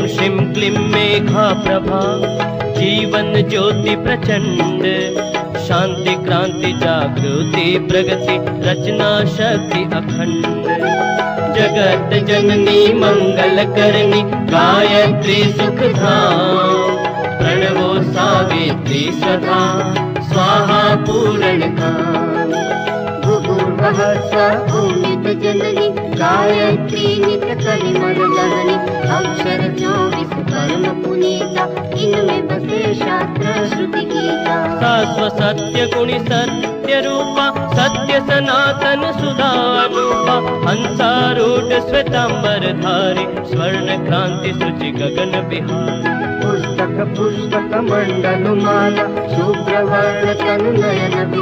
श्रीं क्लीं मेघा प्रभा, जीवन ज्योति प्रचंड, शांति क्रांति जागृति प्रगति रचना शक्ति अखंड। जगत जननी मंगल करनी गायत्री सुख धाम, प्रणवो सावित्री सदा स्वाहा पूर्ण काम। भूर्भुवः स्वः ओमित जननी गायत्री नित कलिमल दहनी, अक्षर 24 परम पुनीता, इनमें बसे शास्त्र श्रुति गीता। शाश्वत सत्य गुणी सत्य रूपा, सत्य सनातन सुधारूपा, हंसारूढ़ श्वेतांबर धारी, स्वर्ण क्रांति शुचि गगन बिहारी। पुस्तक पुस्तक मंडल माला, शुभ्र वर्ण तनु नयन